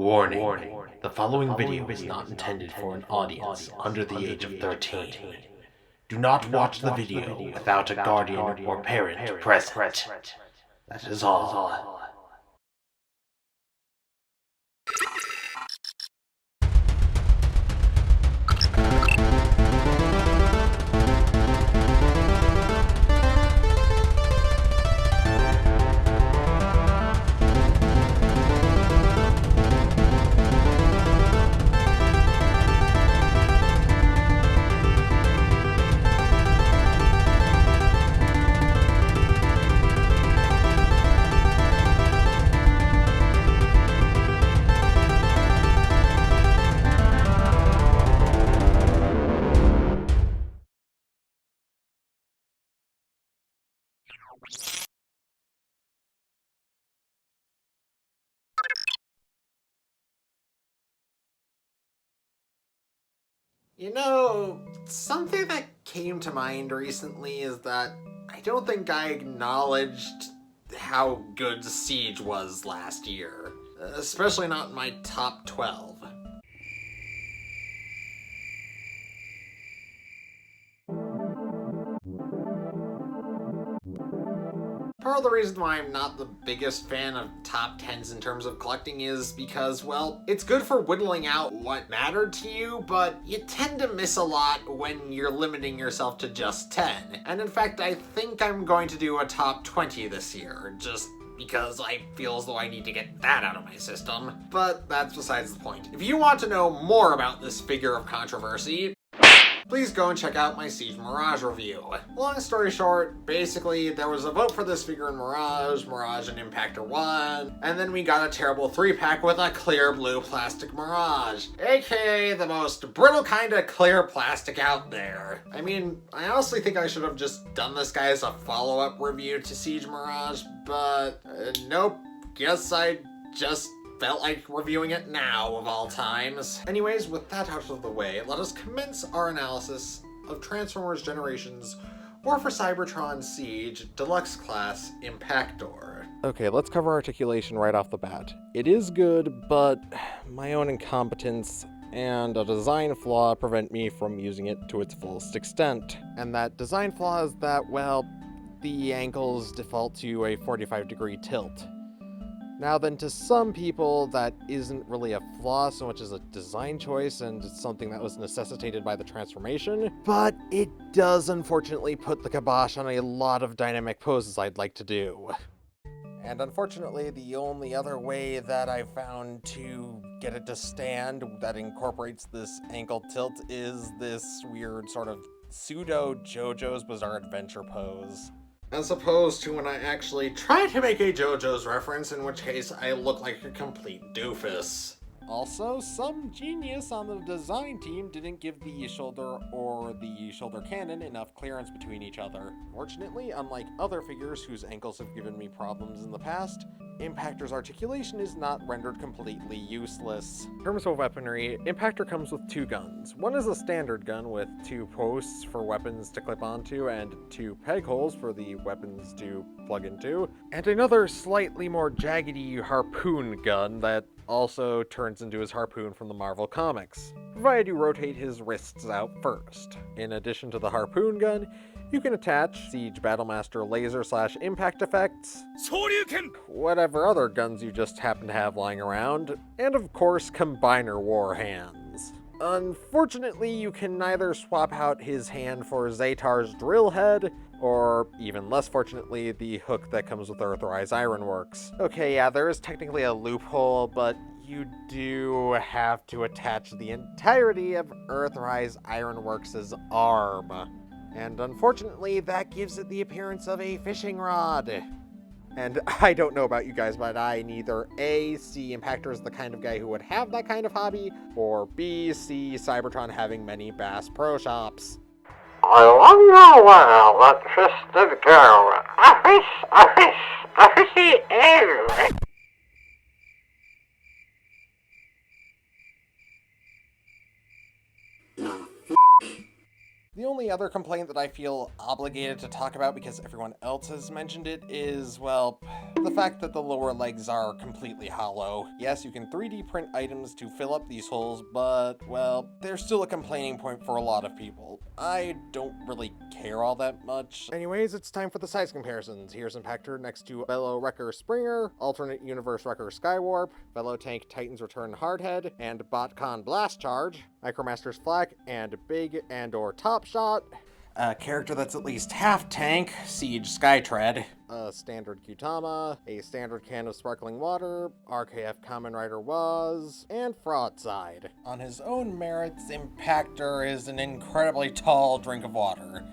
Warning. The following video is not intended for an audience under the age of 13. Do not watch the video without a guardian or parent present. That is all. You know, something that came to mind recently is that I don't think I acknowledged how good Siege was last year. Especially not in my top 12. Part of the reason why I'm not the biggest fan of top 10s in terms of collecting is because, well, it's good for whittling out what mattered to you, but you tend to miss a lot when you're limiting yourself to just 10. And in fact, I think I'm going to do a top 20 this year, just because I feel as though I need to get that out of my system. But that's besides the point. If you want to know more about this figure of controversy, please go and check out my Siege Mirage review. Long story short, basically, there was a vote for this figure in Mirage and Impactor won, and then we got a terrible 3-pack with a clear blue plastic Mirage, aka the most brittle kind of clear plastic out there. I mean, I honestly think I should have just done this guy as a follow-up review to Siege Mirage, but nope, guess I just felt like reviewing it now, of all times. Anyways, with that out of the way, let us commence our analysis of Transformers Generations War for Cybertron Siege Deluxe Class Impactor. Okay, let's cover articulation right off the bat. It is good, but my own incompetence and a design flaw prevent me from using it to its fullest extent. And that design flaw is that, well, the ankles default to a 45-degree tilt. Now then, to some people, that isn't really a flaw so much as a design choice, and it's something that was necessitated by the transformation, but it does unfortunately put the kibosh on a lot of dynamic poses I'd like to do. And unfortunately, the only other way that I've found to get it to stand that incorporates this ankle tilt is this weird sort of pseudo JoJo's Bizarre Adventure pose. As opposed to when I actually try to make a JoJo's reference, in which case I look like a complete doofus. Also, some genius on the design team didn't give the shoulder or the shoulder cannon enough clearance between each other. Fortunately, unlike other figures whose ankles have given me problems in the past, Impactor's articulation is not rendered completely useless. In terms of weaponry, Impactor comes with 2 guns. One is a standard gun with 2 posts for weapons to clip onto and 2 peg holes for the weapons to plug into, and another slightly more jaggedy harpoon gun that also turns into his harpoon from the Marvel Comics, provided you rotate his wrists out first. In addition to the harpoon gun, you can attach Siege Battlemaster laser/impact effects, whatever other guns you just happen to have lying around, and of course Combiner war hands. Unfortunately, you can neither swap out his hand for Zaytar's drill head, or, even less fortunately, the hook that comes with Earthrise Ironworks. Okay, yeah, there is technically a loophole, but you do have to attach the entirety of Earthrise Ironworks' arm. And unfortunately, that gives it the appearance of a fishing rod. And I don't know about you guys, but I neither A, see Impactor as the kind of guy who would have that kind of hobby, or B, see Cybertron having many Bass Pro Shops. I wonder where that fish did go. A fishy egg. The only other complaint that I feel obligated to talk about because everyone else has mentioned it is, well, the fact that the lower legs are completely hollow. Yes, you can 3D print items to fill up these holes, but, well, they're still a complaining point for a lot of people. I don't really care all that much. Anyways, it's time for the size comparisons. Here's Impactor next to Velo Wrecker Springer, Alternate Universe Wrecker Skywarp, Velo Tank Titan's Return Hardhead, and BotCon Blast Charge, Micromaster's Flak, and Big and/or Top Shot, a character that's at least half tank, Siege Skytread, a standard Qtama, a standard can of sparkling water, RKF Kamen Rider Waz, and Fraudside. On his own merits, Impactor is an incredibly tall drink of water.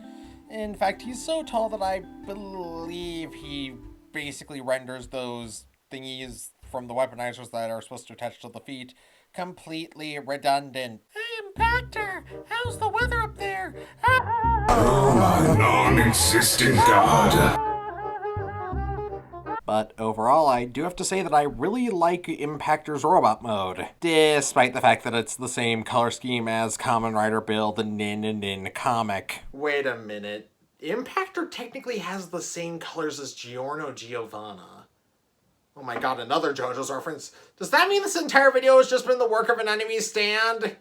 In fact, he's so tall that I believe he basically renders those thingies from the weaponizers that are supposed to attach to the feet completely redundant. Hey, Impactor! How's the weather up there? Oh, my non-existent god. But overall, I do have to say that I really like Impactor's robot mode, despite the fact that it's the same color scheme as Kamen Rider Build, the Nin comic. Wait a minute. Impactor technically has the same colors as Giorno Giovanna. Oh my god, another JoJo's reference. Does that mean this entire video has just been the work of an enemy stand?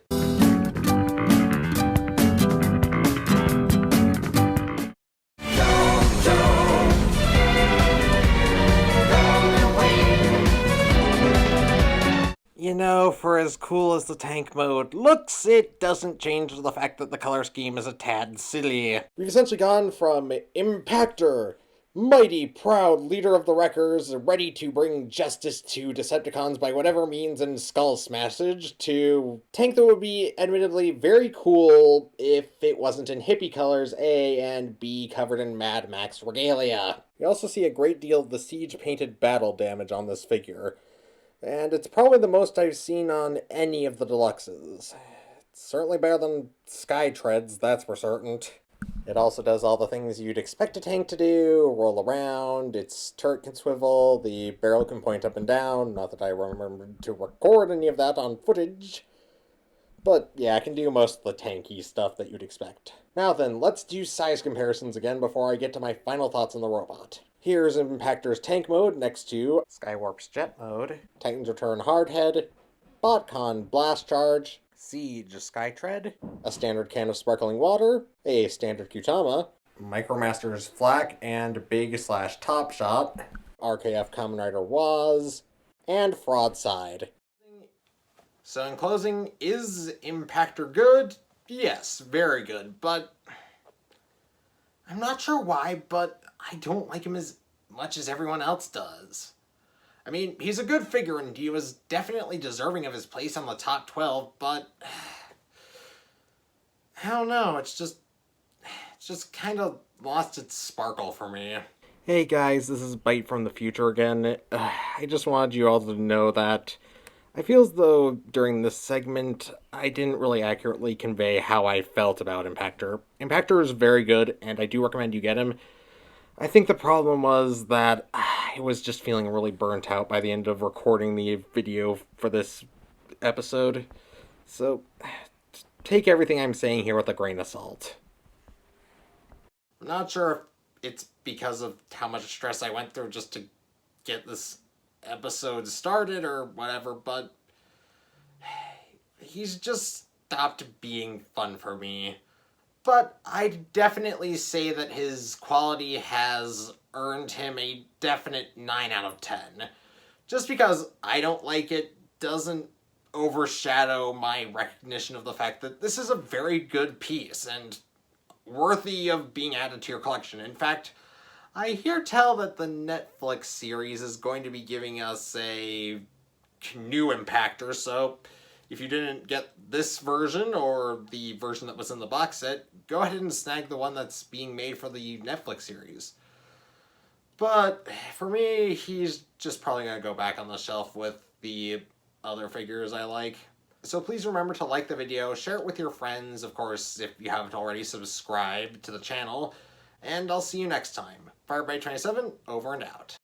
You know, for as cool as the tank mode looks, it doesn't change the fact that the color scheme is a tad silly. We've essentially gone from Impactor, mighty proud leader of the Wreckers, ready to bring justice to Decepticons by whatever means and Skull Smashage, to tank that would be admittedly very cool if it wasn't in hippie colors, A, and B, covered in Mad Max regalia. You also see a great deal of the Siege painted battle damage on this figure, and it's probably the most I've seen on any of the deluxes. It's certainly better than Skytread's, that's for certain. It also does all the things you'd expect a tank to do, roll around, its turret can swivel, the barrel can point up and down, not that I remembered to record any of that on footage. But yeah, I can do most of the tanky stuff that you'd expect. Now then, let's do size comparisons again before I get to my final thoughts on the robot. Here's Impactor's tank mode next to Skywarp's jet mode, Titan's Return Hardhead, BotCon Blast Charge, Siege Skytread, a standard can of sparkling water, a standard Qtama, Micromaster's Flak and Big/Top Shot, RKF Kamen Rider Waz, and Fraudside. So in closing, is Impactor good? Yes, very good, but I'm not sure why, but I don't like him as much as everyone else does. I mean, he's a good figure and he was definitely deserving of his place on the top 12, but I don't know, it's just kind of lost its sparkle for me. Hey guys, this is Bite from the future again. I just wanted you all to know that I feel as though during this segment, I didn't really accurately convey how I felt about Impactor. Impactor is very good, and I do recommend you get him. I think the problem was that I was just feeling really burnt out by the end of recording the video for this episode. So, take everything I'm saying here with a grain of salt. I'm not sure if it's because of how much stress I went through just to get this episode started or whatever, but he's just stopped being fun for me. But I'd definitely say that his quality has earned him a definite 9 out of 10. Just because I don't like it doesn't overshadow my recognition of the fact that this is a very good piece and worthy of being added to your collection. In fact, I hear tell that the Netflix series is going to be giving us a new Impactor, so if you didn't get this version or the version that was in the box set, go ahead and snag the one that's being made for the Netflix series. But for me, he's just probably going to go back on the shelf with the other figures I like. So please remember to like the video, share it with your friends, of course, if you haven't already, subscribe to the channel, and I'll see you next time. Firebite27, over and out.